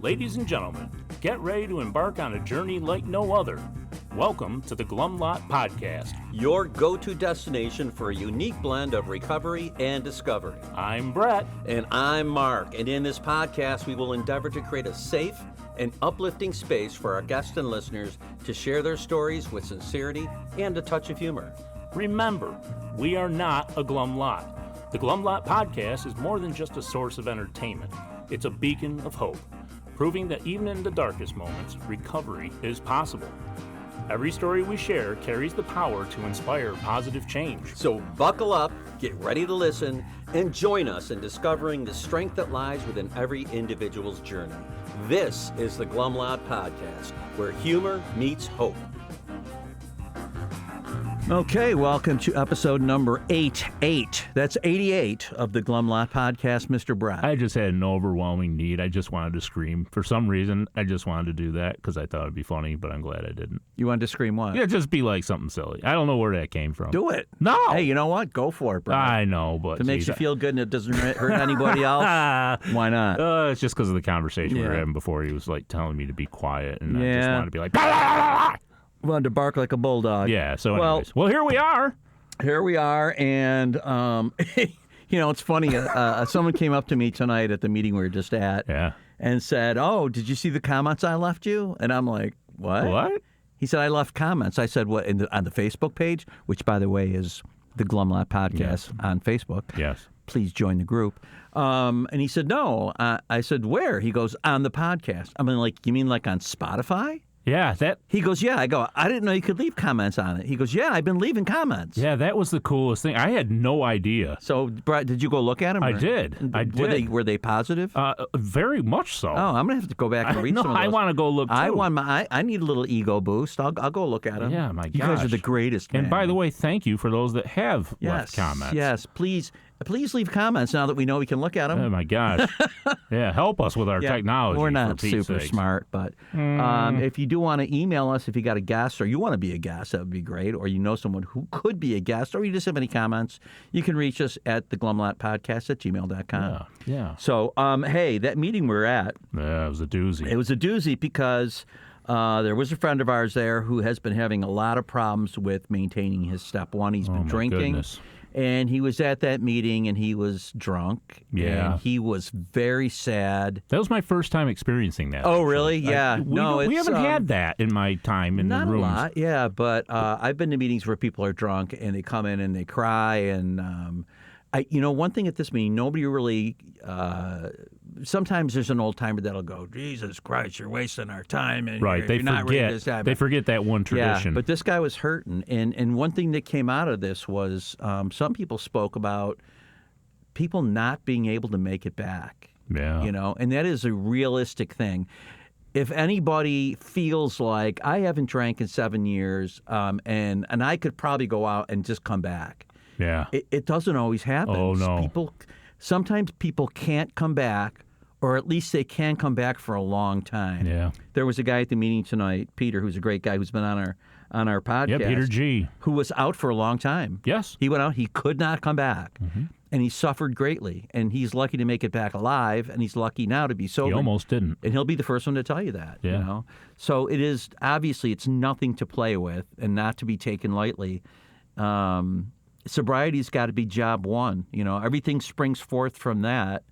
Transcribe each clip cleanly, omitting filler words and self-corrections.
Ladies and gentlemen, get ready to embark on a journey like no other. Welcome to the Glum Lot Podcast, your go-to destination for a unique blend of recovery and discovery. I'm Brett. And I'm Mark. And in this podcast, we will endeavor to create a safe and uplifting space for our guests and listeners to share their stories with sincerity and a touch of humor. Remember, we are not a Glum Lot. The Glum Lot Podcast is more than just a source of entertainment. It's a beacon of hope, proving that even in the darkest moments, recovery is possible. Every story we share carries the power to inspire positive change. So buckle up, get ready to listen, and join us in discovering the strength that lies within every individual's journey. This is the Glum Lot Podcast, where humor meets hope. Okay, welcome to episode number 88. That's 88 of the Glum Lot Podcast, Mr. Brett. I just had an overwhelming need. I just wanted to scream. For some reason, I just wanted to do that because I thought it'd be funny, but I'm glad I didn't. You wanted to scream what? Yeah, just be like something silly. I don't know where that came from. Do it. No. Hey, you know what? Go for it, Brett. I know, but... If it makes you feel good and it doesn't hurt anybody else, why not? It's just because of the conversation we were having before. He was like telling me to be quiet, and I just wanted to be like... Wanted to bark like a bulldog. Yeah, so anyways. Well, here we are. Here we are, and, you know, it's funny. Someone came up to me tonight at the meeting we were just at and said, oh, did you see the comments I left you? And I'm like, what? What? He said, I left comments. I said, what, on the Facebook page, which, by the way, is the Glum Lot Podcast on Facebook. Yes. Please join the group. And he said, no. I said, where? He goes, on the podcast. I mean, like, you mean like on Spotify? Yeah, that... He goes, yeah. I go, I didn't know you could leave comments on it. He goes, yeah, I've been leaving comments. Yeah, that was the coolest thing. I had no idea. So, Brett, did you go look at them? I did. Were they positive? Very much so. Oh, I'm going to have to go back and read some of those. I want to go look, too. I need a little ego boost. I'll go look at them. Yeah, my gosh. You guys are the greatest, man. And by the way, thank you for those that have left comments. Yes, please leave comments now that we know we can look at them. Oh, my gosh. Yeah, help us with our technology. We're not super smart, but if you do want to email us, if you got a guest or you want to be a guest, that would be great, or you know someone who could be a guest, or you just have any comments, you can reach us at theglumlotpodcast@gmail.com. Yeah. So, hey, that meeting we were at. Yeah, it was a doozy. It was a doozy because there was a friend of ours there who has been having a lot of problems with maintaining his step one. He's been drinking. Goodness. And he was at that meeting, and he was drunk. Yeah. And he was very sad. That was my first time experiencing that. Oh, really? Yeah. We haven't had that in my time in the rooms. Not a lot, yeah. But I've been to meetings where people are drunk, and they come in and they cry. And, one thing at this meeting, nobody really... sometimes there's an old-timer that'll go, Jesus Christ, you're wasting our time. And right, they forget that one tradition. Yeah, but this guy was hurting. And one thing that came out of this was some people spoke about people not being able to make it back. Yeah. And that is a realistic thing. If anybody feels like, I haven't drank in 7 years, and I could probably go out and just come back. Yeah. It doesn't always happen. Oh, no. Sometimes people can't come back, or at least they can come back for a long time. Yeah. There was a guy at the meeting tonight, Peter, who's a great guy who's been on our podcast. Yeah, Peter G. Who was out for a long time. Yes. He went out, he could not come back. Mm-hmm. And he suffered greatly. And he's lucky to make it back alive, and he's lucky now to be sober. He almost didn't. And he'll be the first one to tell you that. Yeah. So it is, obviously, it's nothing to play with and not to be taken lightly. Sobriety's got to be job one. Everything springs forth from that.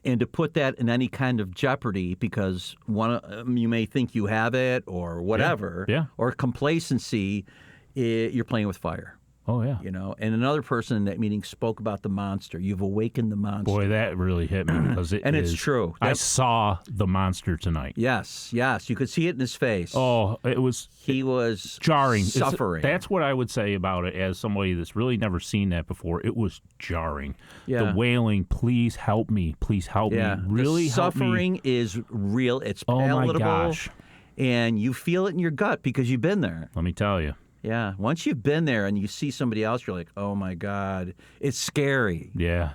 And to put that in any kind of jeopardy because you may think you have it or whatever, or complacency, you're playing with fire. Oh, yeah. And another person in that meeting spoke about the monster. You've awakened the monster. Boy, that really hit me because it's true. I saw the monster tonight. Yes. You could see it in his face. Oh, he was jarring. Suffering. That's what I would say about it as somebody that's really never seen that before. It was jarring. Yeah. The wailing, please help me, please help me. Really the suffering is real. It's palatable. Oh, my gosh. And you feel it in your gut because you've been there. Let me tell you. Yeah. Once you've been there and you see somebody else, you're like, oh, my God. It's scary. Yeah.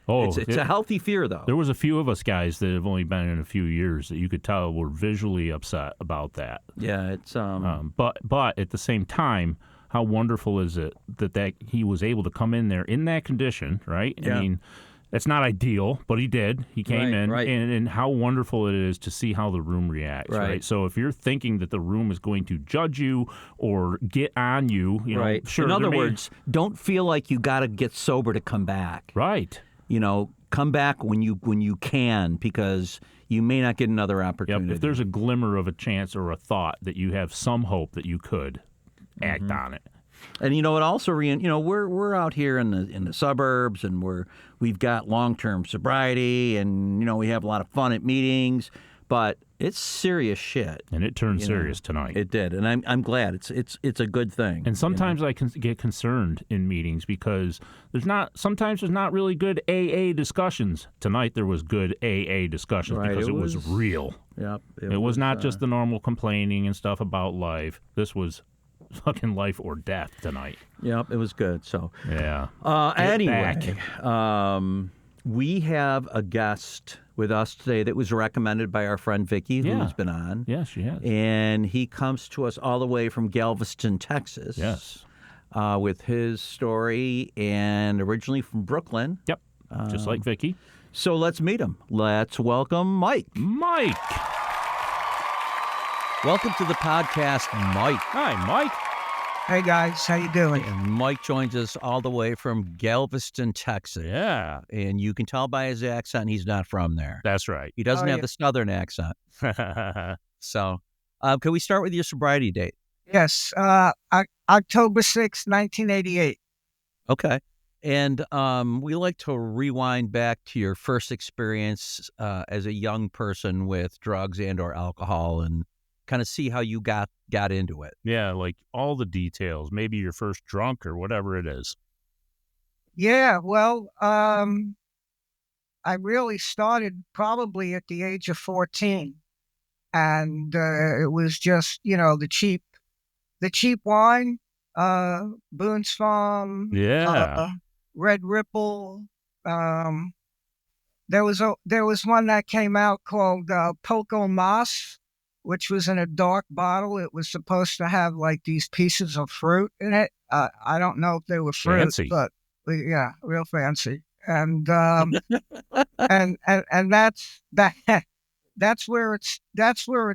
Oh, it's a healthy fear, though. There was a few of us guys that have only been in a few years that you could tell were visually upset about that. Yeah, it's but at the same time, how wonderful is it that he was able to come in there in that condition, right? Yeah. I mean, It's not ideal, but he did. He came in, right. and how wonderful it is to see how the room reacts, right? So if you're thinking that the room is going to judge you or get on you, you know, sure. In other words, don't feel like you got to get sober to come back. Right. You know, come back when you can, because you may not get another opportunity. Yep. If there's a glimmer of a chance or a thought that you have some hope that you could act on it. And you know, it also we're out here in the suburbs, and we've got long-term sobriety, and you know, we have a lot of fun at meetings, but it's serious shit. And it turned serious tonight. It did, and I'm glad. It's a good thing. And sometimes I can get concerned in meetings because sometimes there's not really good AA discussions. Tonight there was good AA discussions because it was real. Yep. It was not just the normal complaining and stuff about life. This was fucking life or death tonight. Yep, it was good. So yeah. Anyway, we have a guest with us today that was recommended by our friend Vicky, who's been on. Yes, she has. And he comes to us all the way from Galveston, Texas. Yes. With his story, and originally from Brooklyn. Yep. Just like Vicky. So let's meet him. Let's welcome Mike. Mike. Welcome to the podcast, Mike. Hi, Mike. Hey, guys. How you doing? And Mike joins us all the way from Galveston, Texas. Yeah. And you can tell by his accent he's not from there. That's right. He doesn't have the Southern accent. So, can we start with your sobriety date? Yes. October 6th, 1988. Okay. And we like to rewind back to your first experience as a young person with drugs and or alcohol, and kind of see how you got into it. Yeah, like all the details. Maybe your first drunk or whatever it is. Yeah, well, I really started probably at the age of 14. And it was just, the cheap wine, Boone's Farm, Red Ripple. There was one that came out called Poco Mas, which was in a dark bottle. It was supposed to have like these pieces of fruit in it. I don't know if they were fruit, fancy. But yeah, real fancy. And and that's where it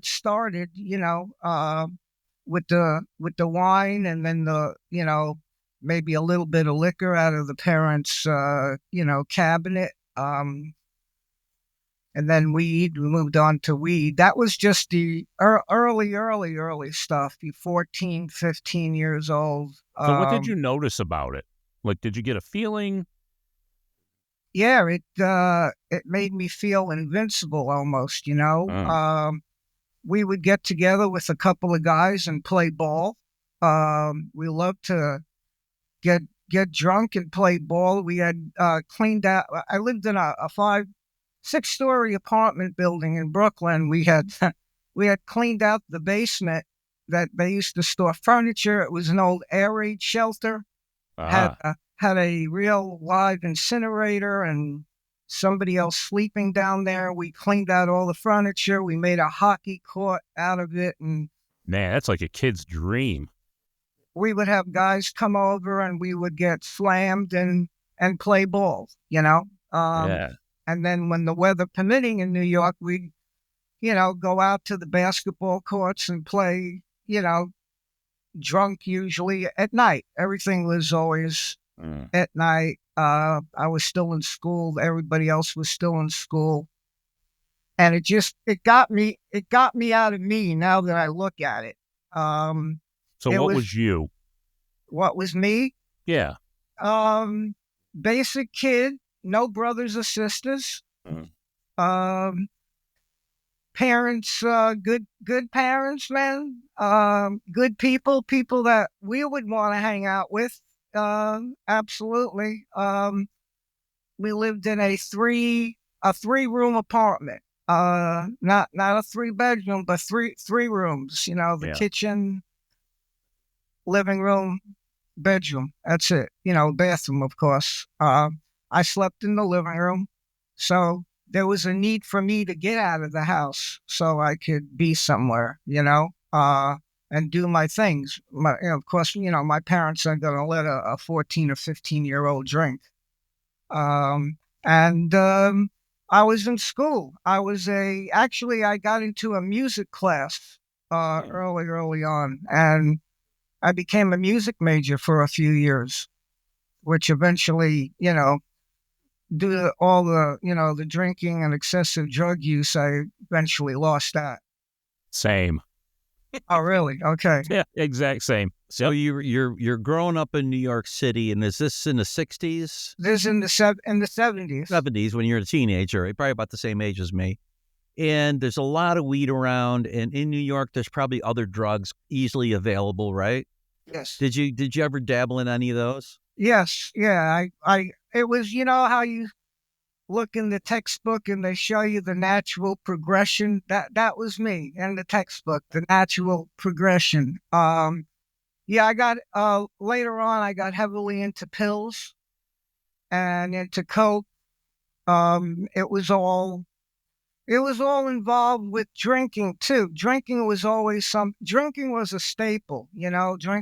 started, with the wine, and then maybe a little bit of liquor out of the parents' cabinet. And then we moved on to weed. That was just the early stuff, the 14, 15 years old. So what did you notice about it? Like, did you get a feeling? Yeah, it made me feel invincible almost, We would get together with a couple of guys and play ball. We loved to get drunk and play ball. We had cleaned out. I lived in a 6-story apartment building in Brooklyn. We had cleaned out the basement that they used to store furniture. It was an old air raid shelter. Had a real live incinerator and somebody else sleeping down there. We cleaned out all the furniture. We made a hockey court out of it, and man, that's like a kid's dream. We would have guys come over and we would get slammed and play ball. Yeah. And then when the weather permitting in New York, we'd, go out to the basketball courts and play, drunk usually at night. Everything was always at night. I was still in school. Everybody else was still in school. And it got me out of me now that I look at it. So what was you? What was me? Yeah. Basic kid. No brothers or sisters. Parents, good parents, man. Good people that we would want to hang out with. Absolutely. We lived in a 3-room apartment. Not a 3-bedroom, but three rooms. The kitchen, living room, bedroom. That's it. Bathroom, of course. I slept in the living room, so there was a need for me to get out of the house so I could be somewhere, and do my things. Of course, my parents aren't going to let a 14 or 15-year-old drink. And And I was in school. I got into a music class early on, and I became a music major for a few years, which eventually, due to all the, the drinking and excessive drug use, I eventually lost that. Same. Oh, really? Okay. Yeah, exact same. So you're growing up in New York City, and is this in the 60s? This is in the 70s. 70s when you're a teenager, right? Probably about the same age as me. And there's a lot of weed around, and in New York, there's probably other drugs easily available, right? Yes. Did you ever dabble in any of those? Yes. Yeah. It was, how you look in the textbook and they show you the natural progression. That was me in the textbook, the natural progression. Yeah, I got, later on, I got heavily into pills and into coke. It was all involved with drinking too. Drinking was a staple, drinking was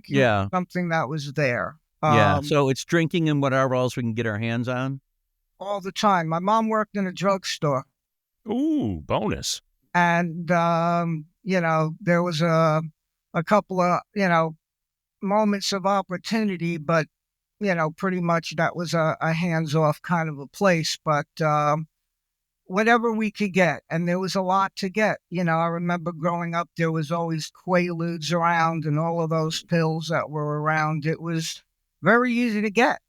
Yeah. something that was there. Yeah. So it's drinking and whatever else we can get our hands on. All the time. My mom worked in a drugstore. Ooh, bonus. And, there was a couple of, moments of opportunity, but, pretty much that was a hands-off kind of a place. But whatever we could get, and there was a lot to get. I remember growing up, there was always Quaaludes around and all of those pills that were around. It was very easy to get.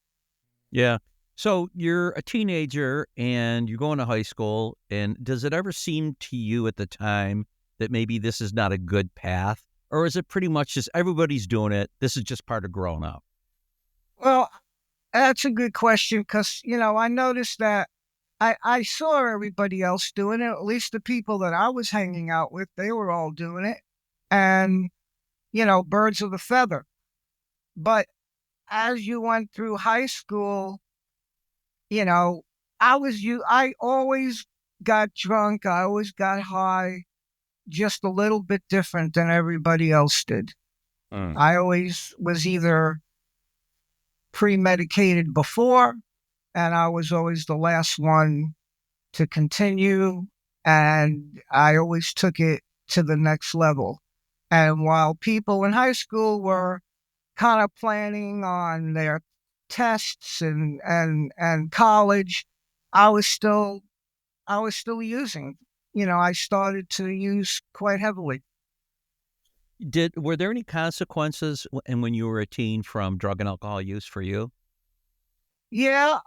Yeah. So you're a teenager and you're going to high school, and does it ever seem to you at the time that maybe this is not a good path? Or is it pretty much just everybody's doing it, this is just part of growing up? Well, that's a good question because, I noticed that I saw everybody else doing it, at least the people that I was hanging out with, they were all doing it. And, birds of a feather. But as you went through high school, I always got drunk. I always got high, just a little bit different than everybody else did. I always was either pre-medicated before, and I was always the last one to continue. And I always took it to the next level. And while people in high school were kind of planning on their tests and college, I was still using. I started to use quite heavily. Were there any consequences when you were a teen from drug and alcohol use for you? Yeah,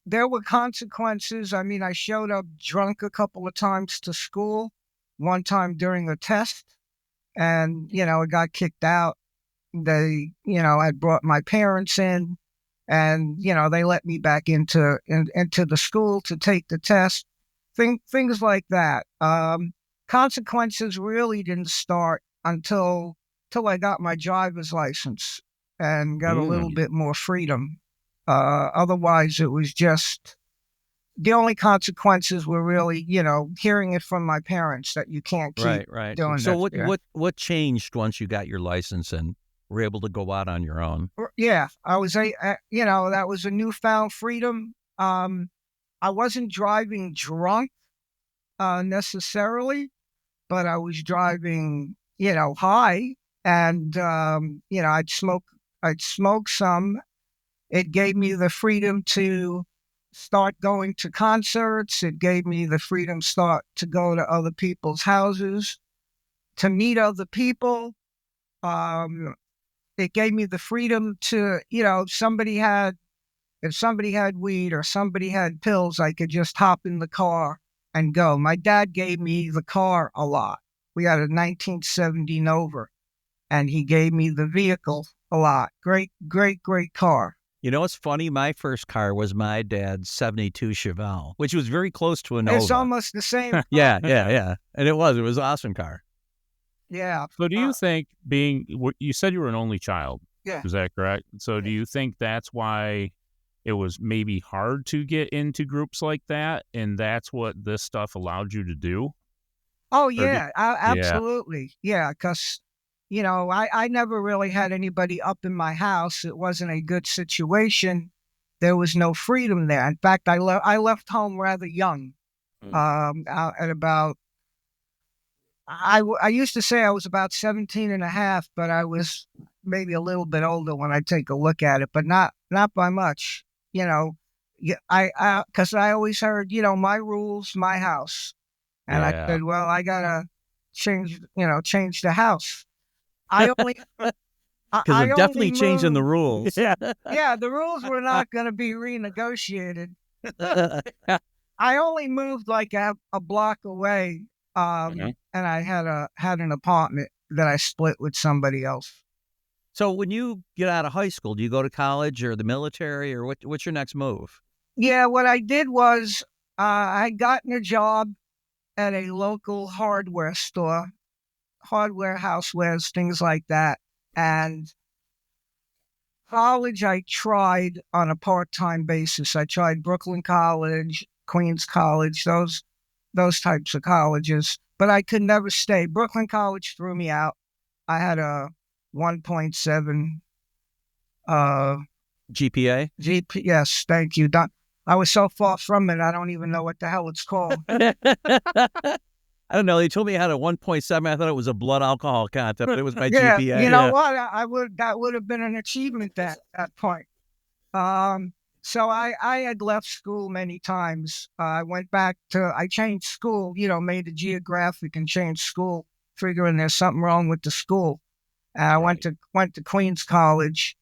there were consequences. I mean, I showed up drunk a couple of times to school. One time during a test, and I got kicked out. They, had brought my parents in, and they let me back into the school to take the test. Things like that. Consequences really didn't start until I got my driver's license and got a little bit more freedom. Otherwise, it was just the only consequences were really, hearing it from my parents that you can't keep doing so that. what changed once you got your license and were able to go out on your own? Yeah, I was that was a newfound freedom. I wasn't driving drunk necessarily, but I was driving, high, and I'd smoke some. It gave me the freedom to start going to concerts. It gave me the freedom to go to other people's houses, to meet other people. It gave me the freedom to, if somebody had weed or somebody had pills, I could just hop in the car and go. My dad gave me the car a lot. We had a 1970 Nova, and he gave me the vehicle a lot. Great, great, great car. It's funny. My first car was my dad's 72 Chevelle, which was very close to a Nova. It's almost the same. Yeah. And it was an awesome car. Yeah. So do you think you said you were an only child? Yeah. Is that correct? So do you think that's why it was maybe hard to get into groups like that, and that's what this stuff allowed you to do? Oh, yeah, absolutely. Yeah, because, I never really had anybody up in my house. It wasn't a good situation. there was no freedom there. In fact, I left home rather young. At about, I used to say I was about 17 and a half, but I was maybe a little bit older when I take a look at it, but not by much. Because I always heard, my rules, my house. And I said, well, I gotta change the house. I only, because they're definitely changing the rules. Yeah, the rules were not going to be renegotiated. I only moved like a block away, and I had an apartment that I split with somebody else. So when you get out of high school, do you go to college or the military, or what's your next move? Yeah, what I did was I'd gotten a job at a local hardware store, hardware, housewares, things like that. And college, I tried on a part-time basis. I tried Brooklyn College, Queens College, those types of colleges, but I could never stay. Brooklyn College threw me out. I had a 1.7 GPA? Yes, thank you. I was so far from it, I don't even know what the hell it's called. I don't know. They told me I had a 1.7. I thought it was a blood alcohol content, but it was my GPA. You know what? That would have been an achievement at that point. So I had left school many times. I went back I changed school, made a geographic and changed school, figuring there's something wrong with the school. And I went to Queens College.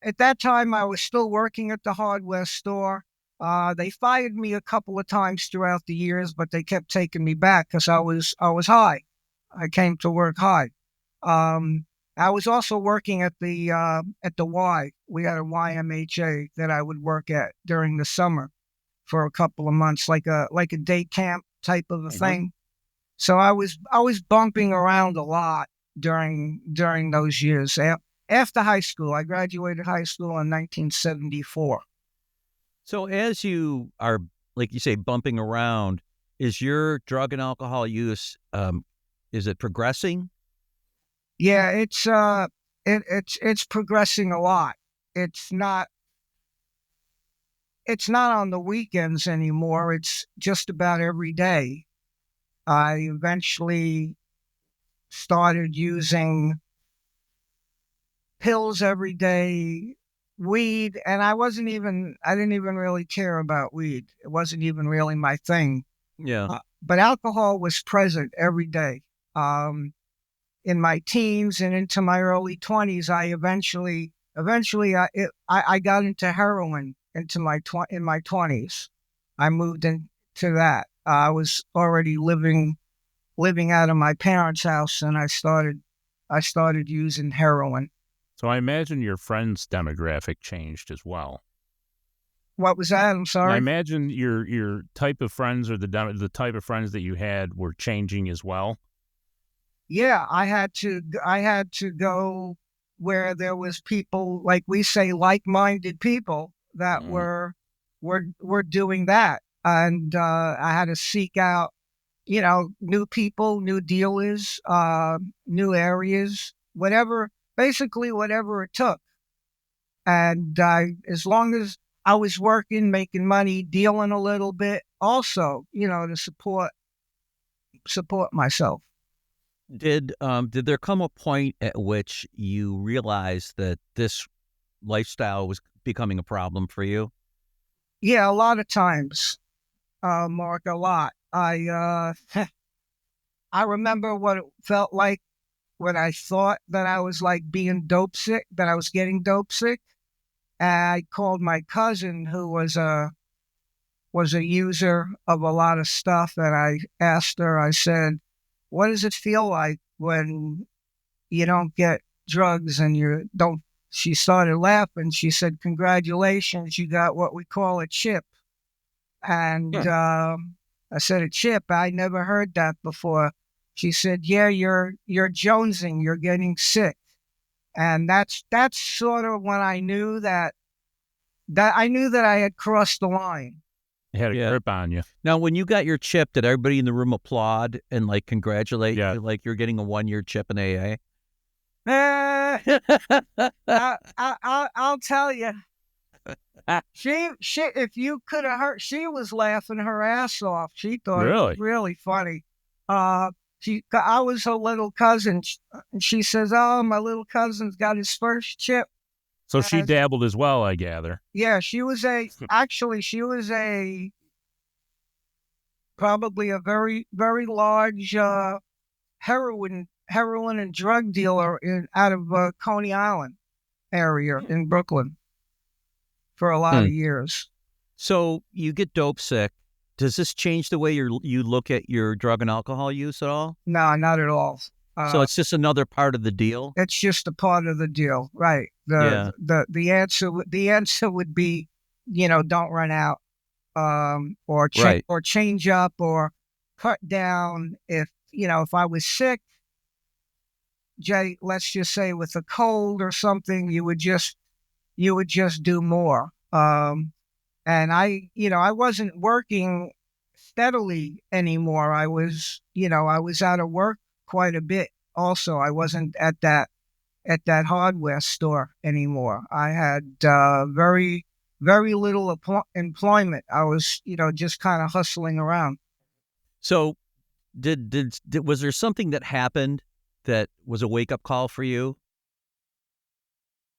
At that time, I was still working at the hardware store. They fired me a couple of times throughout the years, but they kept taking me back because I was high. I came to work high. I was also working at the Y. We had a YMHA that I would work at during the summer for a couple of months, like a day camp type of a thing. So I was bumping around a lot during those years. After high school, I graduated high school in 1974. So as you are, like you say, bumping around, is your drug and alcohol use, is it progressing? Yeah, it's progressing a lot. It's not on the weekends anymore. It's just about every day. I eventually started using pills every day, weed, and I didn't even really care about weed. It wasn't even really my thing. Yeah. But alcohol was present every day. In my teens and into my early 20s, I eventually I got into heroin in my 20s. I moved into that. I was already living out of my parents' house, and I started using heroin. So I imagine your friends' demographic changed as well. What was that? I'm sorry. I imagine your type of friends or the type of friends that you had were changing as well. Yeah, I had to go where there was people, like we say, like-minded people that were doing that, and I had to seek out, new people, new dealers, new areas, basically whatever it took. And as long as I was working, making money, dealing a little bit, also, to support myself. Did there come a point at which you realized that this lifestyle was becoming a problem for you? Yeah, a lot of times, Mark, a lot. I remember what it felt like when I thought that I was like being dope sick, that I was getting dope sick. And I called my cousin, who was a user of a lot of stuff, and I asked her, I said, what does it feel like when you don't get drugs and you don't? She started laughing. She said, congratulations, you got what we call a chip. And I said, a chip? I never heard that before. She said, yeah, you're jonesing, you're getting sick. And that's sort of when I knew that I had crossed the line. It had a grip on you. Now, when you got your chip, did everybody in the room applaud and like congratulate you, like you're getting a 1-year chip in AA? I'll tell you, She, if you could have heard, she was laughing her ass off. She thought it was really funny. I was her little cousin, and she says, "Oh, my little cousin's got his first chip." So she dabbled as well, I gather. Yeah, she was probably a very, very large heroin and drug dealer out of Coney Island area in Brooklyn for a lot of years. So you get dope sick. Does this change the way you look at your drug and alcohol use at all? No, not at all. So it's just another part of the deal? It's just a part of the deal, right? The answer would be, don't run out, or change up or cut down. If I was sick, Jay, let's just say with a cold or something, you would just do more. And I wasn't working steadily anymore. I was out of work quite a bit. Also, I wasn't at that hardware store anymore. I had very, very little employment. I was, just kind of hustling around. So was there something that happened that was a wake-up call for you?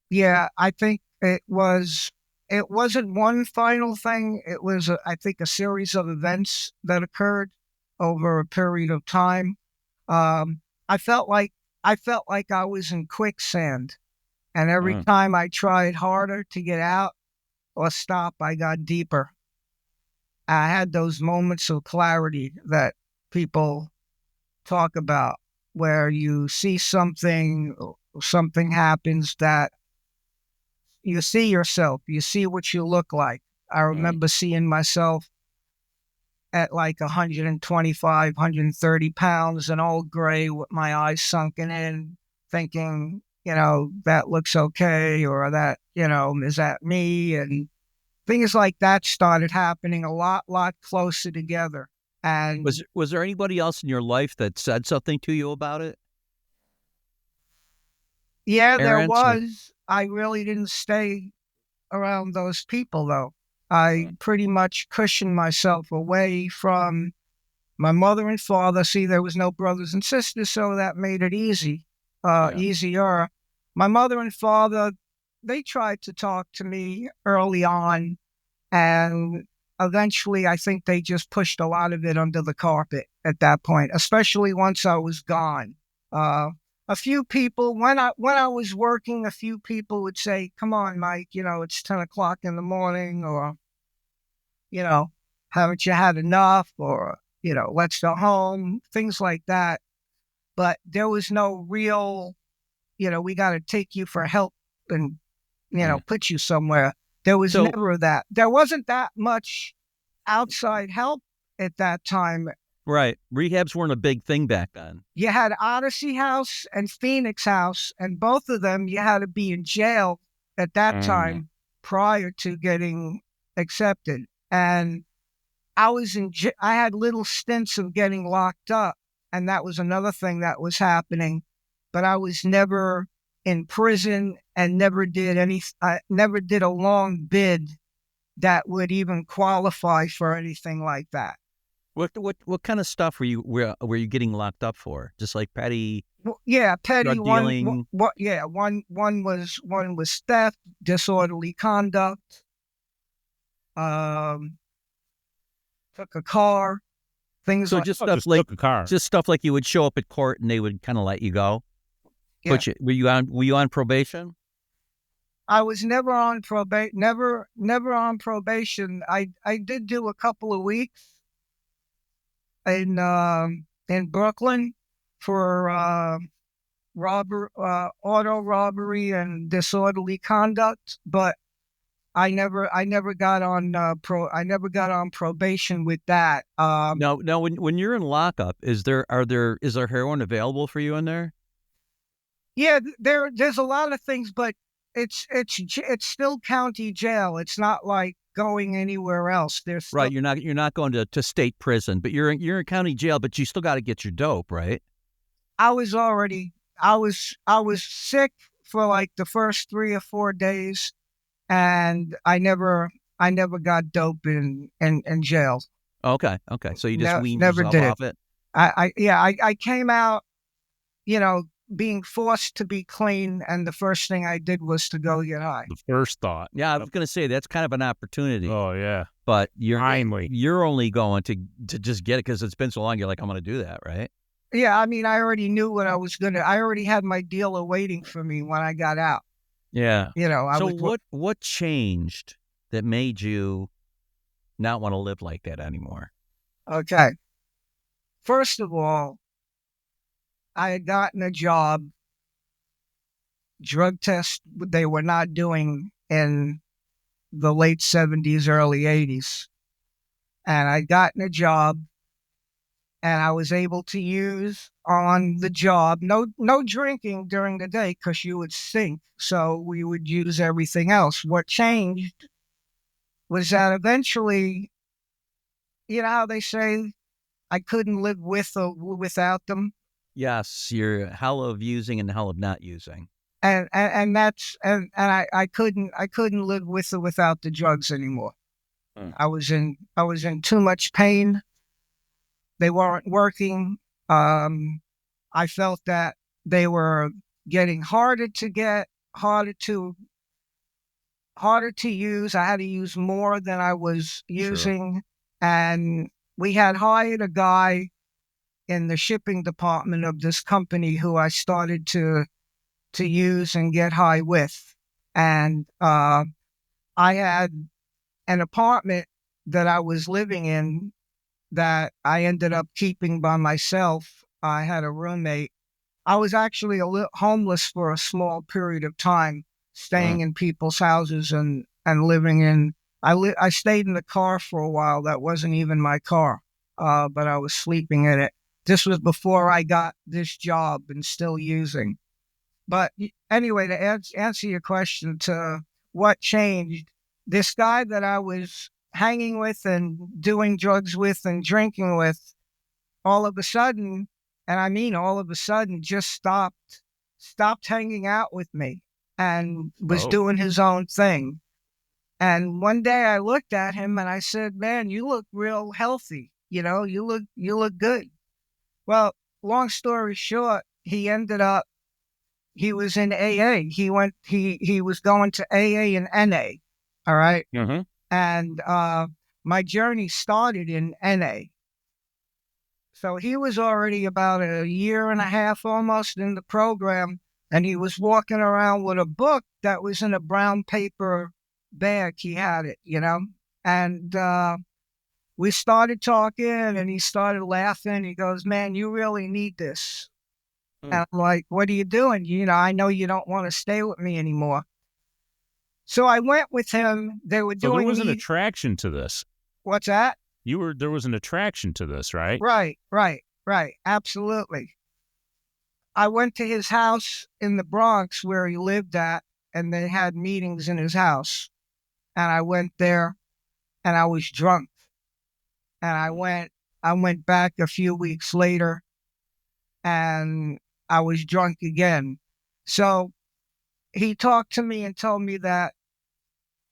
Yeah, I think it wasn't one final thing. It was, I think, a series of events that occurred over a period of time. I felt like I was in quicksand, and every time I tried harder to get out or stop, I got deeper. I had those moments of clarity that people talk about, where you see something happens that you see yourself, you see what you look like. I remember seeing myself at like 125, 130 pounds and all gray with my eyes sunken in, thinking, that looks okay, or that, is that me? And things like that started happening a lot closer together. And was there anybody else in your life that said something to you about it? Yeah, there was. I really didn't stay around those people, though. I pretty much cushioned myself away from my mother and father. See, there was no brothers and sisters, so that made it easier. My mother and father, they tried to talk to me early on, and eventually I think they just pushed a lot of it under the carpet at that point, especially once I was gone. A few people, when I was working, a few people would say, "Come on, Mike, it's 10 o'clock in the morning," or, "Haven't you had enough?" or, "Let's go home," things like that. But there was no real, "We got to take you for help and, put you somewhere." There was never that. There wasn't that much outside help at that time. Right. Rehabs weren't a big thing back then. You had Odyssey House and Phoenix House, and both of them you had to be in jail at that time prior to getting accepted. And I had little stints of getting locked up, and that was another thing that was happening. But I was never in prison and never did a long bid that would even qualify for anything like that. What kind of stuff were you getting locked up for? Just like petty? Petty drug dealing. One was theft, disorderly conduct. Took a car. Things like took a car. Just stuff like you would show up at court and they would kind of let you go. Yeah. Were you on probation? I was never on probation. Never on probation. I did do a couple of weeks in Brooklyn for auto robbery and disorderly conduct, but I never got on probation with that. No. When you're in lockup, is there heroin available for you in there? Yeah, there's a lot of things, but it's still county jail. It's not like going anywhere else. Right. You're not going to state prison, but you're in county jail, but you still got to get your dope, right? I was sick for like the first 3 or 4 days, and I never got dope in jail. Okay. So you just weaned never yourself did. off it? I came out, being forced to be clean, and the first thing I did was to go get high. The first thought. Yeah, I was going to say that's kind of an opportunity. Oh, yeah. But Finally. you're only going to just get it because it's been so long. You're like, I'm going to do that, right? Yeah, I mean, I already knew what I was I already had my dealer waiting for me when I got out. Yeah. So what changed that made you not want to live like that anymore? Okay. First of all, I had gotten a job, drug test they were not doing in the late 70s, early 80s. And I'd gotten a job, and I was able to use on the job, no drinking during the day because you would sink. So we would use everything else. What changed was that eventually, you know how they say, I couldn't live with or without them. Yes, you're hell of using and hell of not using. And I couldn't live with or without the drugs anymore. I was in too much pain. They weren't working. I felt that they were getting harder to get, harder to use. I had to use more than I was using. Sure. And we had hired a guy in the shipping department of this company who I started to use and get high with. And I had an apartment that I was living in that I ended up keeping by myself. I had a roommate. I was actually homeless for a small period of time, staying in people's houses and living in. I stayed in the car for a while. That wasn't even my car, but I was sleeping in it. This was before I got this job and still using. But anyway, to answer your question to what changed, this guy that I was hanging with and doing drugs with and drinking with, all of a sudden, and I mean all of a sudden, just stopped hanging out with me and was doing his own thing. And one day I looked at him and I said, "Man, you look real healthy. You look good." Well, long story short, he was in AA. He was going to AA and NA. All right. Mm-hmm. And my journey started in NA. So he was already about a year and a half almost in the program, and he was walking around with a book that was in a brown paper bag. He had it, and we started talking, and he started laughing. He goes, "Man, you really need this." And I'm like, "What are you doing? I know you don't want to stay with me anymore." So I went with him. They were doing. So there was an attraction to this. What's that? There was an attraction to this, right? Right. Absolutely. I went to his house in the Bronx where he lived at, and they had meetings in his house. And I went there, and I was drunk. And I went back a few weeks later, and I was drunk again. So he talked to me and told me that,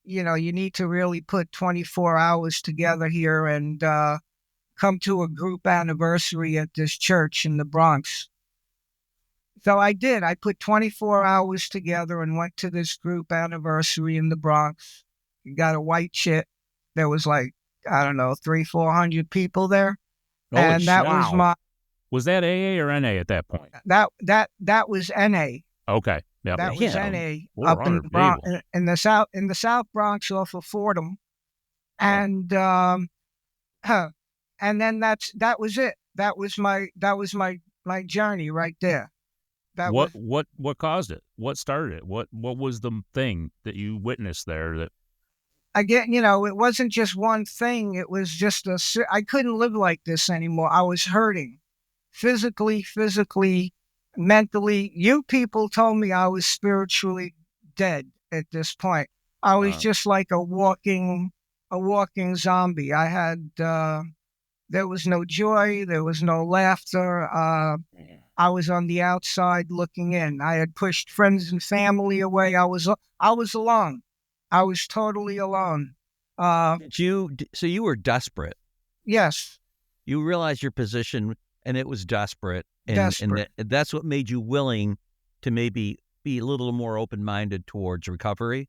you need to really put 24 hours together here and come to a group anniversary at this church in the Bronx. So I did. I put 24 hours together and went to this group anniversary in the Bronx. Got a white chit. There was 300-400 people there. Holy and that was my. Was that AA or NA at that point? That was NA. Okay. Yep. That was NA up in the Bronx, in the South Bronx off of Fordham, and and then that was it. That was my journey right there. What caused it? What started it? What was the thing that you witnessed there that? Again, it wasn't just one thing. It was just I couldn't live like this anymore. I was hurting, physically, mentally. You people told me I was spiritually dead at this point. I was just like a walking zombie. I had, there was no joy. There was no laughter. I was on the outside looking in. I had pushed friends and family away. I was alone. I was totally alone. So you were desperate. Yes. You realized your position, and it was desperate. Desperate. And that's what made you willing to maybe be a little more open-minded towards recovery.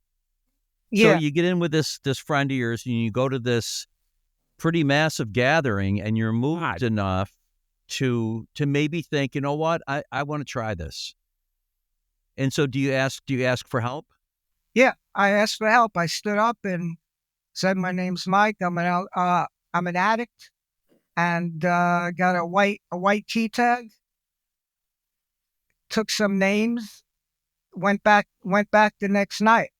Yeah. So you get in with this friend of yours, and you go to this pretty massive gathering, and you're moved enough to maybe think, you know what, I want to try this. And so do you ask for help? Yeah, I asked for help. I stood up and said, "My name's Mike. I'm an addict, and got a white key tag." Took some names, went back the next night,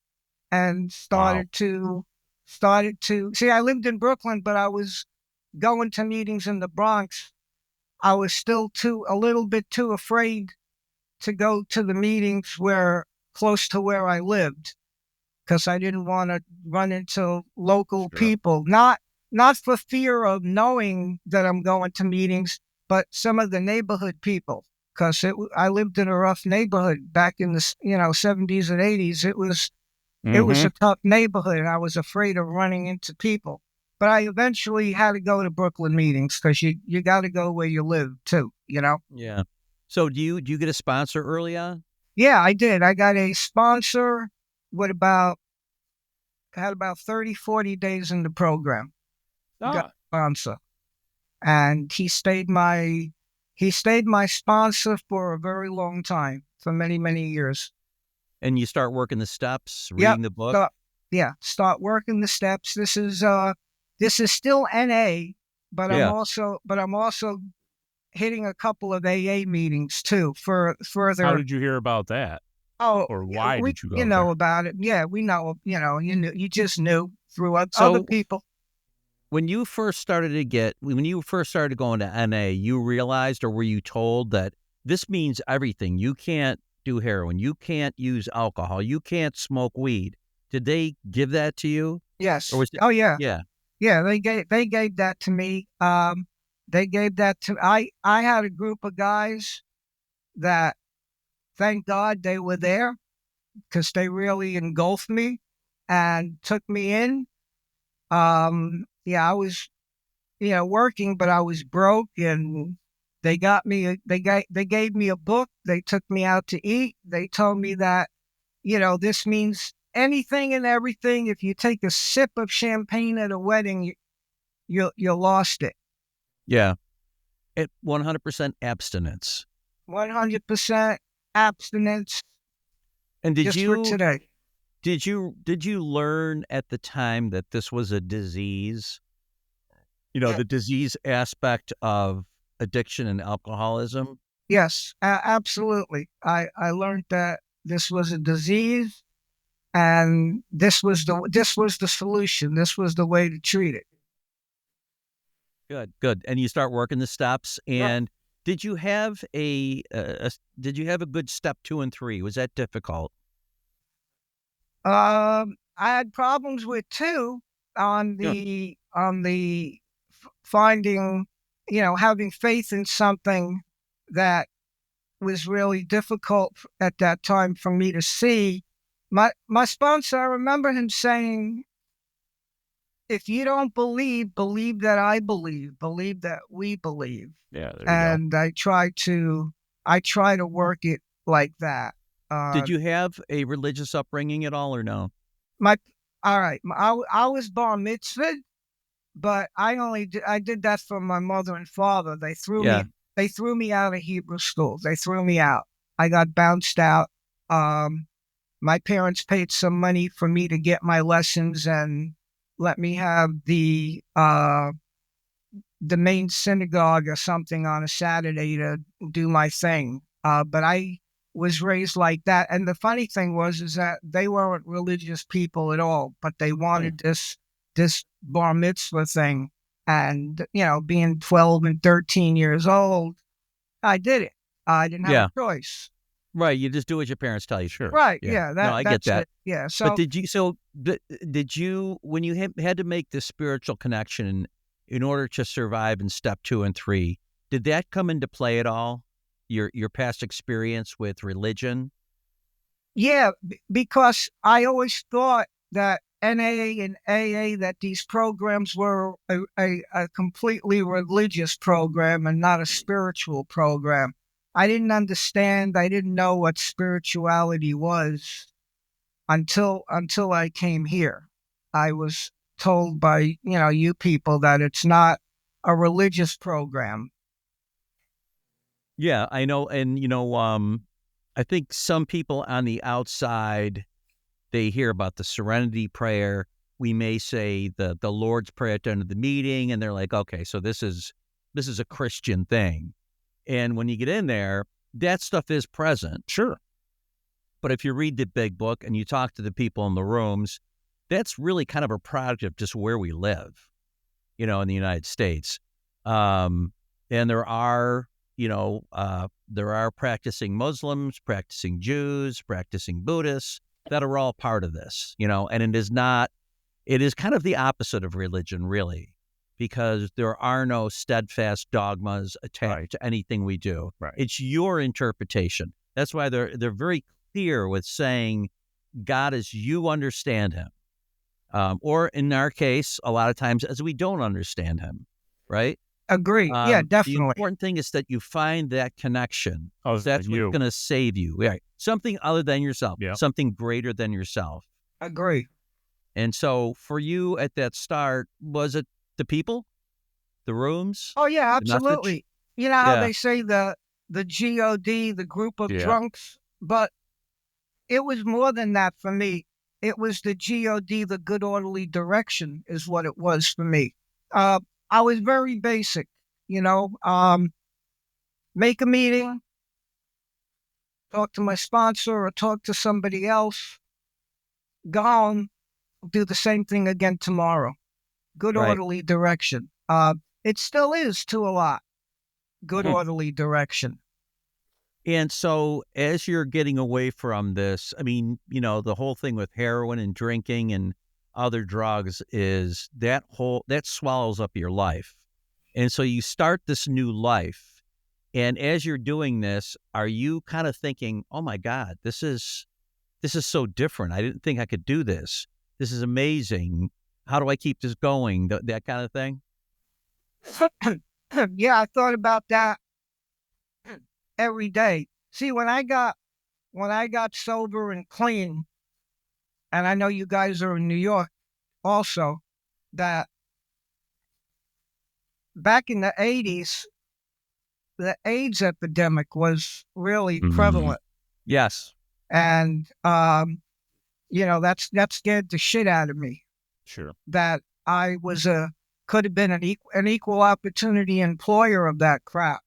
and started to see. I lived in Brooklyn, but I was going to meetings in the Bronx. I was still a little bit too afraid to go to the meetings close to where I lived, because I didn't want to run into local people. Not for fear of knowing that I'm going to meetings, but some of the neighborhood people. Because I lived in a rough neighborhood back in the 70s and 80s. It was a tough neighborhood, and I was afraid of running into people. But I eventually had to go to Brooklyn meetings, because you got to go where you live too. Yeah. So do you get a sponsor early on? Yeah, I did. I got a sponsor with had about 30, 40 days in the program. Got a sponsor. And he stayed my sponsor for a very long time, for many, many years. And you start working the steps, reading the book? Start working the steps. This is still NA, but I'm also hitting a couple of AA meetings too for further. How did you hear about that? Oh, or why did you go? You know about it. Yeah, we know. You just knew through other people. When you first started going to NA, you realized, or were you told, that this means everything? You can't do heroin. You can't use alcohol. You can't smoke weed. Did they give that to you? Yes. Or was it, yeah. Yeah. They gave that to me. They gave that to I had a group of guys that, thank God, they were there, because they really engulfed me and took me in. I was, working, but I was broke, and they got me. They gave me a book. They took me out to eat. They told me that, this means anything and everything. If you take a sip of champagne at a wedding, you lost it. Yeah. 100% abstinence. 100% abstinence. And for today. Did you learn at the time that this was a disease? The disease aspect of addiction and alcoholism? Yes, absolutely. I learned that this was a disease, and this was the solution. This was the way to treat it. Good. And you start working the steps. And did you have a good step 2 and 3? Was that difficult? I had problems with 2 on the finding, having faith in something that was really difficult at that time for me to see. My sponsor, I remember him saying, "If you don't believe that I believe that we believe." Yeah, there you and go. I try to work it like that. Did you have a religious upbringing at all, or no? I was bar mitzvahed, but I did that for my mother and father. They threw me out of Hebrew school. They threw me out. I got bounced out. My parents paid some money for me to get my lessons and let me have the main synagogue or something on a Saturday to do my thing. But I was raised like that. And the funny thing is that they weren't religious people at all, but they wanted this bar mitzvah thing. And, being 12 and 13 years old, I did it. I didn't have a choice. Right. You just do what your parents tell you. Sure. Right. Yeah. I get that. It. Yeah. So, but did you, when you had to make this spiritual connection in order to survive in step 2 and 3, did that come into play at all? Your past experience with religion? Yeah, because I always thought that NA and AA, that these programs were a completely religious program and not a spiritual program. I didn't understand. I didn't know what spirituality was until I came here. I was told by, you people that it's not a religious program. Yeah, I know. And, I think some people on the outside, they hear about the serenity prayer. We may say the Lord's Prayer at the end of the meeting, and they're like, okay, so this is a Christian thing. And when you get in there, that stuff is present. Sure. But if you read the big book and you talk to the people in the rooms, that's really kind of a product of just where we live, in the United States. And there are, there are practicing Muslims, practicing Jews, practicing Buddhists that are all part of this, and it is kind of the opposite of religion, really, because there are no steadfast dogmas attached to anything we do. Right. It's your interpretation. That's why they're very clear with saying God as you understand him. Or in our case, a lot of times as we don't understand him, right? Agree. Yeah, definitely. The important thing is that you find that connection. That's what's going to save you. Right. Something other than yourself, something greater than yourself. Agree. And so for you at that start, was it the people, the rooms? Oh, yeah, absolutely. You know how they say the GOD, the group of drunks, but it was more than that for me. It was the GOD, the good orderly direction is what it was for me. I was very basic, make a meeting, talk to my sponsor or talk to somebody else, go home, do the same thing again tomorrow. Good orderly direction. It still is to a lot. Good orderly direction. And so as you're getting away from this, I mean, the whole thing with heroin and drinking and other drugs is that swallows up your life. And so you start this new life. And as you're doing this, are you kind of thinking, oh my God, this is so different. I didn't think I could do this. This is amazing. How do I keep this going? That kind of thing? Yeah, I thought about that every day. See, when I got sober and clean, and I know you guys are in New York also, that back in the 80s, the AIDS epidemic was really prevalent. Yes. And, that scared the shit out of me. Sure. That I could have been an equal opportunity employer of that crap.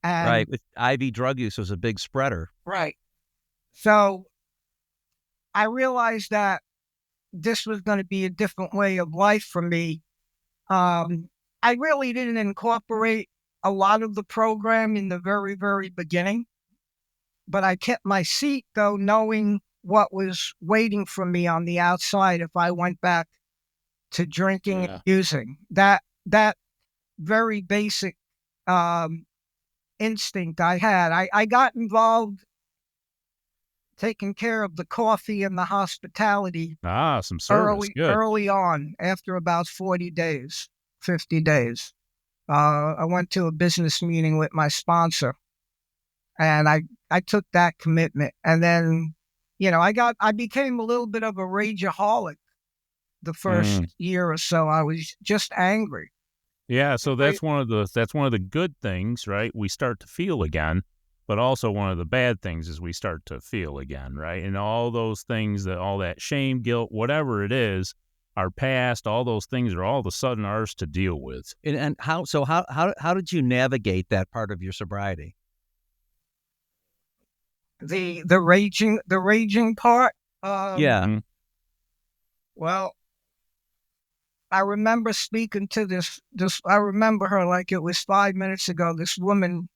And, right. With IV drug use was a big spreader. Right. So I realized that this was going to be a different way of life for me. I really didn't incorporate a lot of the program in the very, very beginning, but I kept my seat, though, knowing what was waiting for me on the outside if I went back to drinking and using. That very basic instinct I had. I got involved taking care of the coffee and the hospitality. Some service. Early on, after about 40 days, 50 days. I went to a business meeting with my sponsor, and I took that commitment. And then, I became a little bit of a rageaholic the first year or so. I was just angry. Yeah, so that's one of the good things, right? We start to feel again, but also one of the bad things is we start to feel again, right? And all those things, all that shame, guilt, whatever it is, our past, all those things are all of a sudden ours to deal with. And how did you navigate that part of your sobriety? The raging part. Well, I remember speaking to this. I remember her like it was 5 minutes ago. This woman,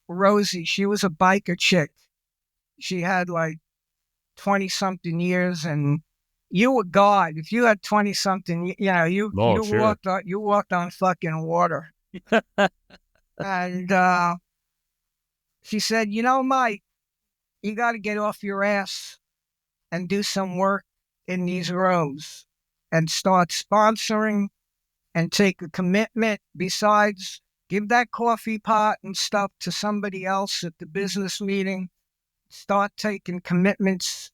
Rosie, she was a biker chick. She had like 20-something years, and you were God. If you had 20-something, you walked on fucking water. And she said, Mike, you got to get off your ass and do some work in these rooms and start sponsoring and take a commitment besides give that coffee pot and stuff to somebody else at the business meeting. Start taking commitments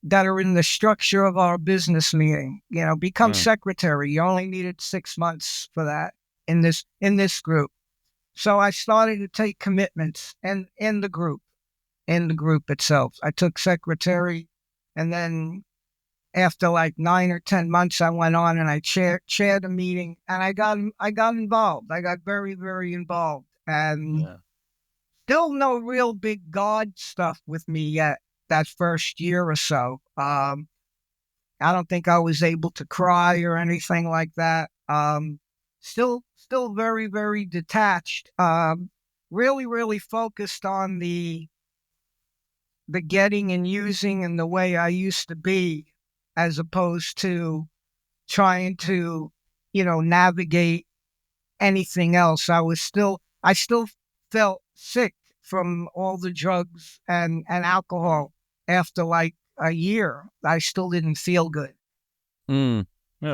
that are in the structure of our business meeting. Become secretary. You only needed 6 months for that in this group. So I started to take commitments and in the group itself. I took secretary, and then after like 9 or 10 months, I went on and I chaired a meeting, and I got involved. I got very, very involved, and still no real big God stuff with me yet. That first year or so, I don't think I was able to cry or anything like that. Still very, very detached. Really, really focused on the getting and using and the way I used to be, as opposed to trying to, navigate anything else. I still felt sick from all the drugs and alcohol. After like a year, I still didn't feel good. Yeah,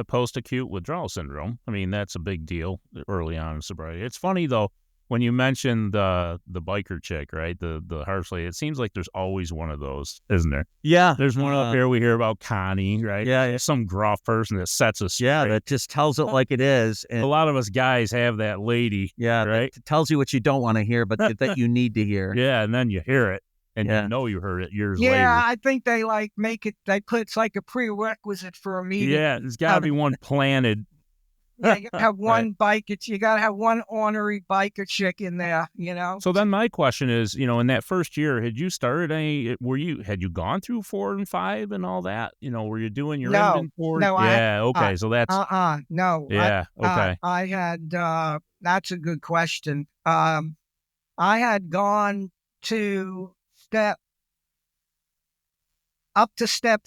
post-acute withdrawal syndrome. I mean, that's a big deal early on in sobriety. It's funny, though, when you mentioned the biker chick, right, the harsh lady, it seems like there's always one of those, isn't there? Yeah. There's one up here we hear about Connie, right? Yeah. Some gruff person that sets us straight. Yeah, that just tells it like it is. And a lot of us guys have that lady, right? That tells you what you don't want to hear, but that you need to hear. Yeah, and then you hear it, and you know you heard it years later. Yeah, I think they make it, it's like a prerequisite for a meeting. Yeah, there's got to be one planted. Yeah, you gotta have one biker. You gotta have one ornery biker chick in there. So then my question is, in that first year, had you started had you gone through 4 and 5 and all that? Were you doing your inventory? No. Okay. So that's no. Yeah. Okay. I had. That's a good question. I had gone to step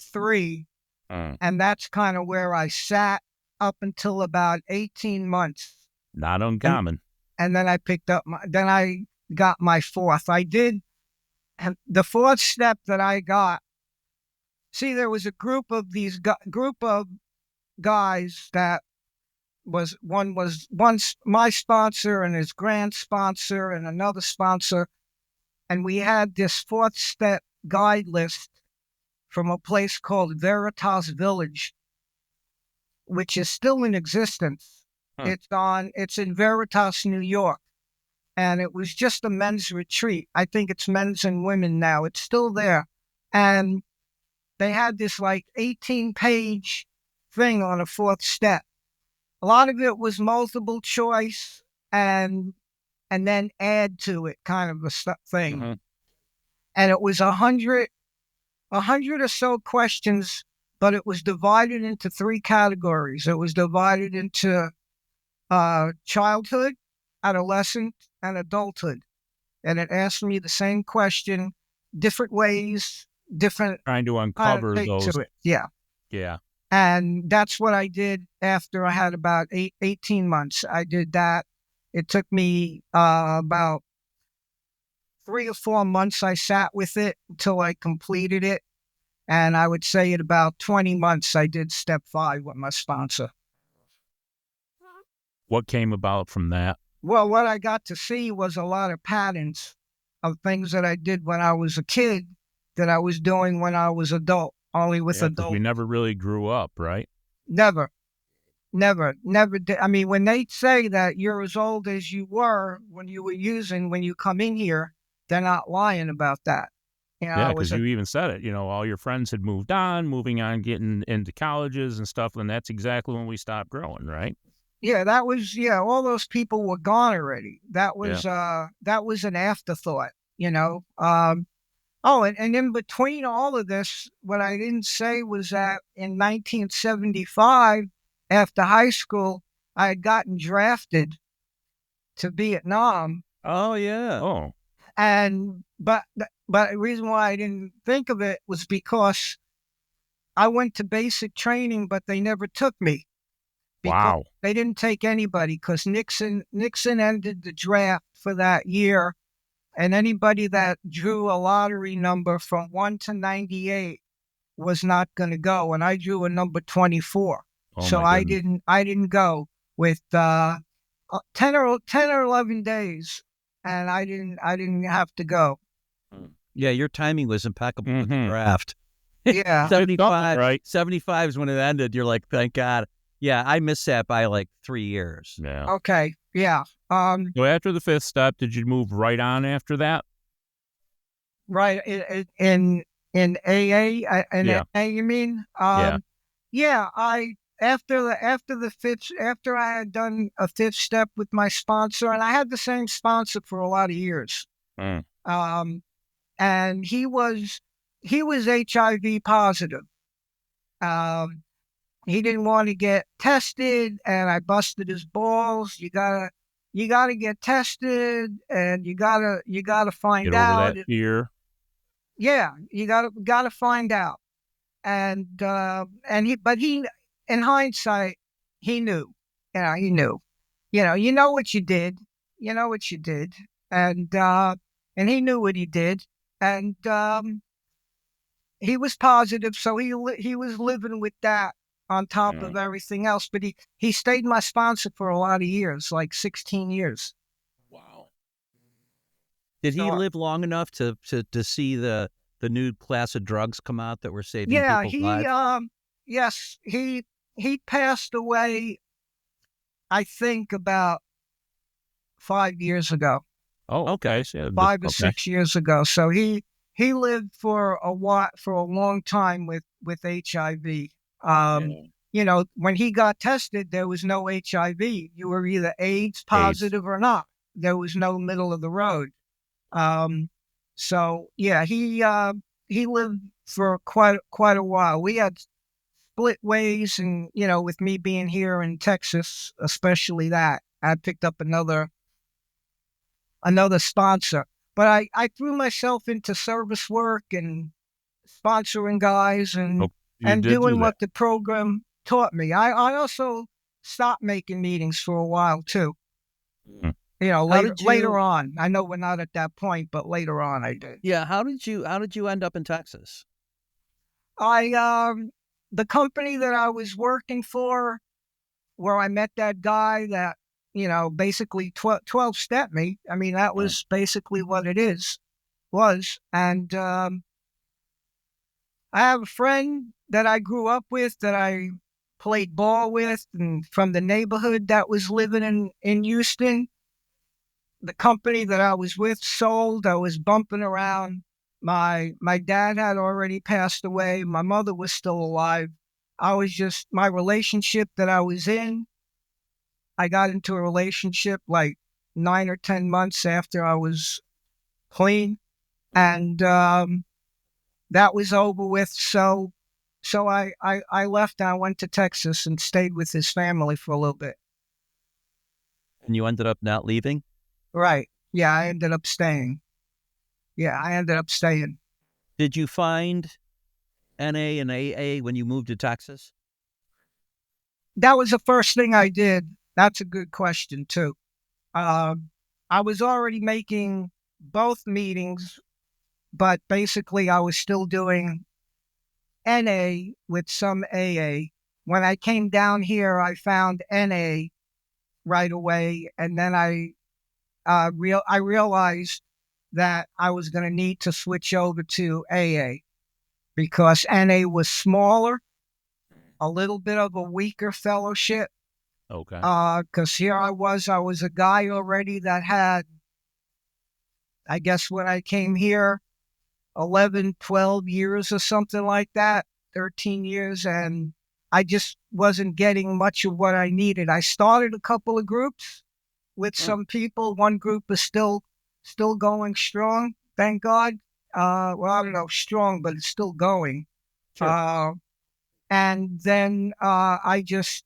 3, and that's kind of where I sat up until about 18 months. Not uncommon. And then I then I got my 4th. I did, and the 4th step that I got, there was a group of guys that was my sponsor and his grand sponsor and another sponsor. And we had this 4th step guide list from a place called Veritas Village, which is still in existence. It's in Veritas, New York. And it was just a men's retreat. I think it's men's and women now. It's still there. And they had this like 18-page thing on a 4th step. A lot of it was multiple choice and then add to it kind of a thing. Mm-hmm. And it was 100 or so questions, but it was divided into 3 categories. It was divided into childhood, adolescent, and adulthood. And it asked me the same question, different ways, different... Trying to uncover those. To it. Yeah. Yeah. And that's what I did after I had about 18 months. I did that. It took me about 3 or 4 months. I sat with it until I completed it. And I would say at about 20 months, I did step 5 with my sponsor. What came about from that? Well, what I got to see was a lot of patterns of things that I did when I was a kid that I was doing when I was adult, only with adults. We never really grew up, right? Never did. I mean, when they say that you're as old as you were when you were using, when you come in here, they're not lying about that. Yeah, because you even said it. All your friends had moving on, getting into colleges and stuff, and that's exactly when we stopped growing, right? Yeah, all those people were gone already. That was an afterthought, and in between all of this, what I didn't say was that in 1975, after high school, I had gotten drafted to Vietnam. Oh, yeah. Oh. But the reason why I didn't think of it was because I went to basic training, but they never took me. Wow. They didn't take anybody because Nixon ended the draft for that year. And anybody that drew a lottery number from 1 to 98 was not going to go, and I drew a number 24. Oh, So my I goodness. didn't go with 10 or 11 days, and I didn't have to go. Yeah, your timing was impeccable with the Mhm. draft. Yeah. 75, Right. 75 is when it ended. You're like, thank God. Yeah, I missed that by like 3 years. Yeah. Okay. Yeah. So after the fifth step, did you move right on after that? Right. In AA, in Yeah. AA, you mean? Yeah. Yeah. After the fifth, after I had done a fifth step with my sponsor, and I had the same sponsor for a lot of years. Mm. And he was HIV positive. He didn't want to get tested, and I busted his balls. You gotta get tested, and you gotta find Get over out. that fear. Yeah, you gotta find out. And he, in hindsight, he knew. He knew. You know what you did. You know what you did, and he knew what he did, and he was positive, so he was living with that on top of everything else. But he stayed my sponsor for a lot of years, like 16 years. Wow. Did he So, live long enough to see the new class of drugs come out that were saving yeah, people's lives? yes, he passed away, I think, about 5 years ago. Oh, okay. So, 5 or 6 years ago. So he lived for a long time with HIV. When he got tested, there was no HIV. You were either AIDS positive or not. There was no middle of the road. So yeah, he lived for quite a while. We had split ways, and with me being here in Texas, especially that, I picked up another sponsor. But I threw myself into service work and sponsoring guys and you did doing do that. what the program taught me. I also stopped making meetings for a while too. Mm. Later on. I know we're not at that point, but later on I did. Yeah, how did you end up in Texas? The company that I was working for, where I met that guy that, basically 12 stepped me. I mean, that was basically what it was. And I have a friend that I grew up with, that I played ball with, and from the neighborhood, that was living in Houston. The company that I was with sold. I was bumping around. My dad had already passed away. My mother was still alive. My relationship that I was in, I got into a relationship like 9 or 10 months after I was clean, and that was over with. So I left. I went to Texas and stayed with his family for a little bit. And you ended up not leaving? Right. Yeah, I ended up staying. Did you find NA and AA when you moved to Texas? That was the first thing I did. That's a good question too. I was already making both meetings, but basically I was still doing NA with some AA. When I came down here, I found NA right away, and then I realized that I was going to need to switch over to AA because NA was smaller, a little bit of a weaker fellowship. Okay. Because here I was a guy already that had, I guess when I came here, 11, 12 years or something like that, 13 years, and I just wasn't getting much of what I needed. I started a couple of groups with some people. One group is still going strong, thank God. Well, I don't know, strong, but it's still going. Sure. And then I just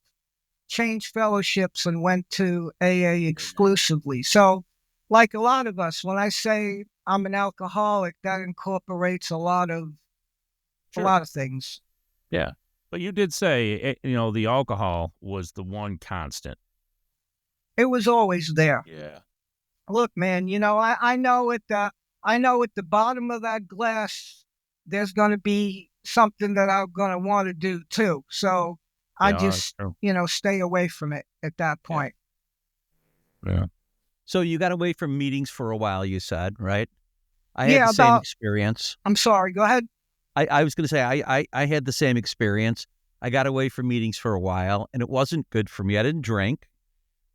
changed fellowships and went to AA exclusively. So, like a lot of us, when I say I'm an alcoholic, that incorporates a lot of things. Yeah. But you did say, the alcohol was the one constant. It was always there. Yeah. Look, man, I know at the bottom of that glass, there's going to be something that I'm going to want to do too. So I Yeah, just, true. stay away from it at that point. Yeah. So you got away from meetings for a while, you said, right? I had Yeah, the same experience. I'm sorry. Go ahead. I was going to say, I had the same experience. I got away from meetings for a while, and it wasn't good for me. I didn't drink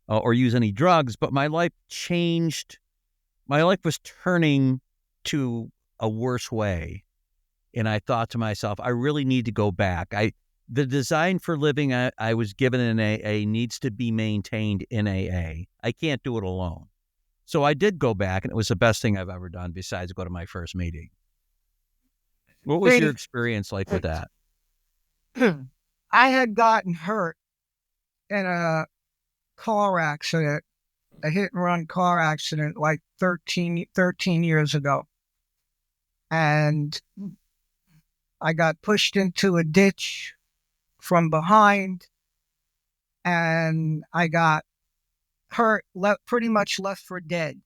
or use any drugs, but my life changed. My life was turning to a worse way. And I thought to myself, I really need to go back. The design for living I was given in AA needs to be maintained in AA. I can't do it alone. So I did go back, and it was the best thing I've ever done besides go to my first meeting. What was your experience like with that? I had gotten hurt in a car accident, a hit and run car accident like 13 years ago. And I got pushed into a ditch from behind, and I got hurt, pretty much left for dead.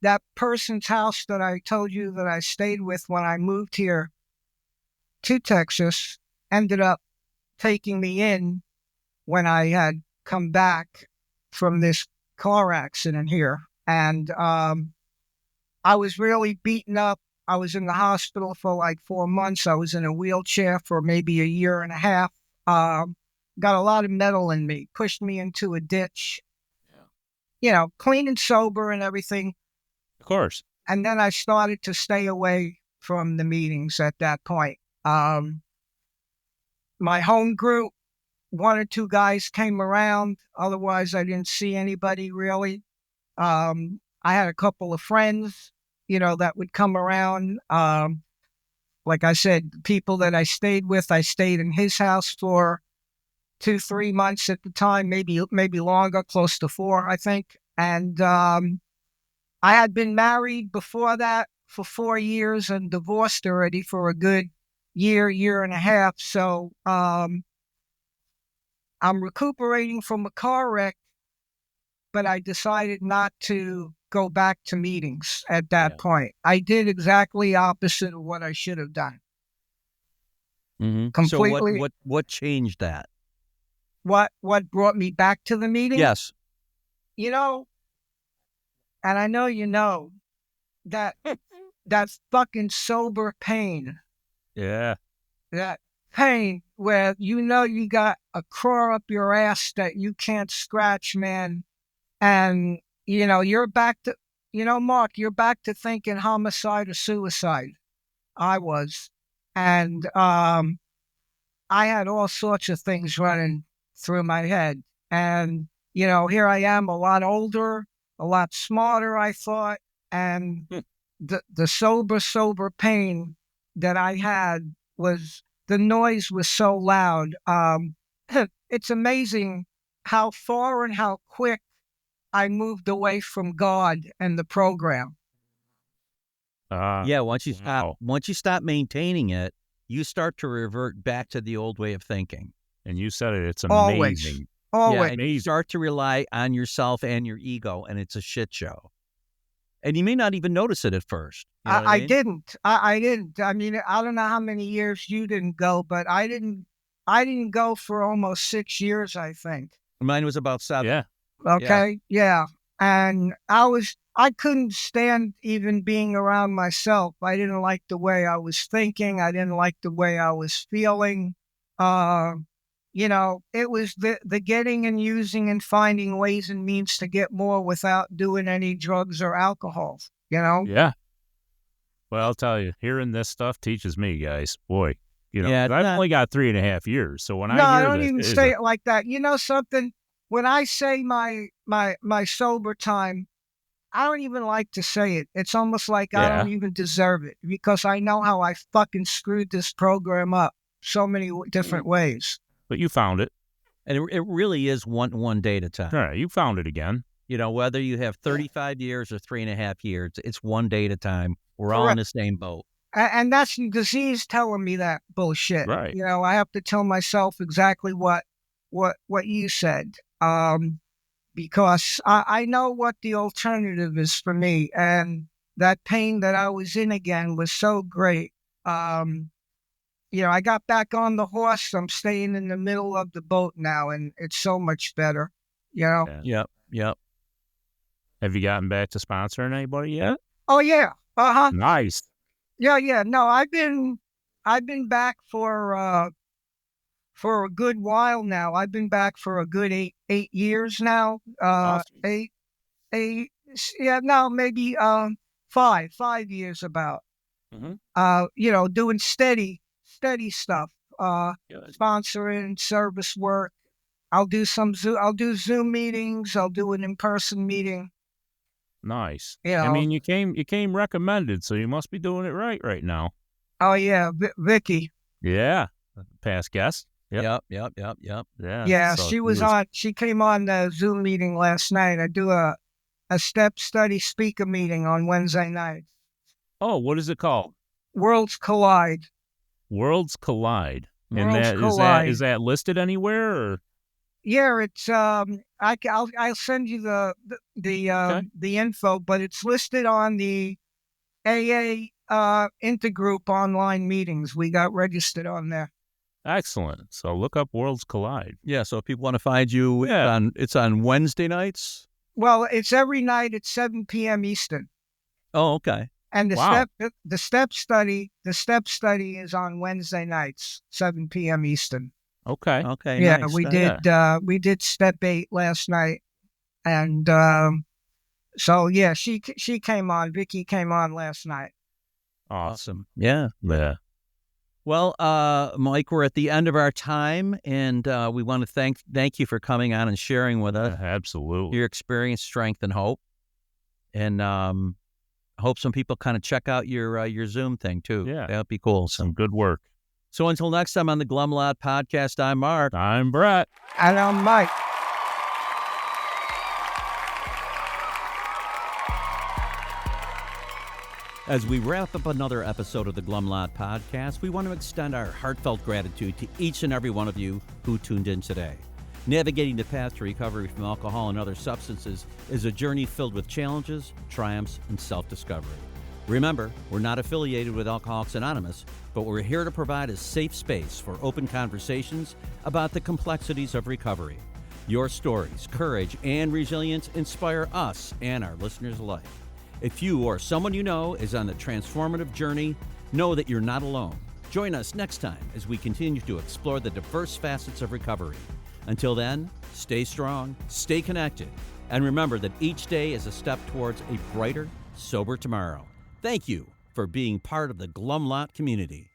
That person's house that I told you that I stayed with when I moved here to Texas ended up taking me in when I had come back from this car accident here. And I was really beaten up. I was in the hospital for like 4 months. I was in a wheelchair for maybe a year and a half. Got a lot of metal in me, pushed me into a ditch, clean and sober and everything. Of course. And then I started to stay away from the meetings at that point. My home group, 1 or 2 guys came around. Otherwise, I didn't see anybody really. I had a couple of friends, that would come around. Like I said, people that I stayed with, I stayed in his house for 2-3 months at the time, maybe longer, close to 4, I think. And I had been married before that for 4 years and divorced already for a good year and a half. So I'm recuperating from a car wreck, but I decided not to go back to meetings at that point. I did exactly opposite of what I should have done. Mm-hmm. Completely. So what changed that? What brought me back to the meeting? Yes. And I know that fucking sober pain. Yeah. That pain where you got a claw up your ass that you can't scratch, man. And, you're back to, Mark, you're back to thinking homicide or suicide. I was. And I had all sorts of things running through my head. And, here I am, a lot older, a lot smarter, I thought. And the sober pain that I had the noise was so loud. It's amazing how far and how quick I moved away from God and the program. Once you stop maintaining it, you start to revert back to the old way of thinking. And you said it, it's amazing. Always. Yeah, and you start to rely on yourself and your ego, and it's a shit show. And you may not even notice it at first. You know what I mean? Didn't. I didn't. I mean, I don't know how many years you didn't go, but I didn't go for almost 6 years, I think. Mine was about 7. Yeah. Okay. Yeah. And I couldn't stand even being around myself. I didn't like the way I was thinking. I didn't like the way I was feeling. It was the getting and using and finding ways and means to get more without doing any drugs or alcohol, Yeah. Well, I'll tell you, hearing this stuff teaches me, guys. Boy, I've only got 3.5 years. So when I hear don't even say it like that. You know something? When I say my sober time, I don't even like to say it. It's almost like I don't even deserve it because I know how I fucking screwed this program up so many different ways. But you found it. And it really is one day at a time. All right, you found it again. Whether you have 35 years or 3.5 years, it's one day at a time. We're all in the same boat. And that's the disease telling me that bullshit. Right. I have to tell myself exactly what you said. Because I know what the alternative is for me. And that pain that I was in again was so great. I got back on the horse. I'm staying in the middle of the boat now, and it's so much better. Yep. Have you gotten back to sponsoring anybody yet? Oh yeah. Nice. Yeah. No, I've been back for a good while now. I've been back for a good eight years now. Awesome. Maybe 5 years about. Mm-hmm. Doing steady stuff. Good. Sponsoring, service work. I'll do Zoom meetings. I'll do an in-person meeting. Nice. You know. I mean, you came recommended, so you must be doing it right now. Oh yeah, Vicky. Yeah, past guest. Yep. Yeah, so she came on the Zoom meeting last night. I do a step study speaker meeting on Wednesday nights. Oh, what is it called? Worlds Collide. Worlds Collide. Worlds And Collide. is that listed anywhere? Or? Yeah, it's I'll send you the info, but it's listed on the AA intergroup online meetings. We got registered on there. Excellent. So look up Worlds Collide. Yeah, so if people want to find you, it's on Wednesday nights? Well, it's every night at 7 p.m. Eastern. Oh, okay. And Wow. the step study is on Wednesday nights, 7 p.m. Eastern. Okay. Okay, Yeah, nice. we did step 8 last night, and so yeah, she came on. Vicky came on last night. Awesome. Yeah. Yeah. Well, Mike, we're at the end of our time, and we want to thank you for coming on and sharing with us Absolutely. your experience, strength, and hope. And hope some people kind of check out your Zoom thing too. Yeah. That'd be cool. Some good work. So until next time on the Glum Lot Podcast, I'm Mark. I'm Brett. And I'm Mike. As we wrap up another episode of the Glum Lot Podcast, we want to extend our heartfelt gratitude to each and every one of you who tuned in today. Navigating the path to recovery from alcohol and other substances is a journey filled with challenges, triumphs, and self-discovery. Remember, we're not affiliated with Alcoholics Anonymous, but we're here to provide a safe space for open conversations about the complexities of recovery. Your stories, courage, and resilience inspire us and our listeners alike. If you or someone you know is on the transformative journey, know that you're not alone. Join us next time as we continue to explore the diverse facets of recovery. Until then, stay strong, stay connected, and remember that each day is a step towards a brighter, sober tomorrow. Thank you for being part of the Glum Lot community.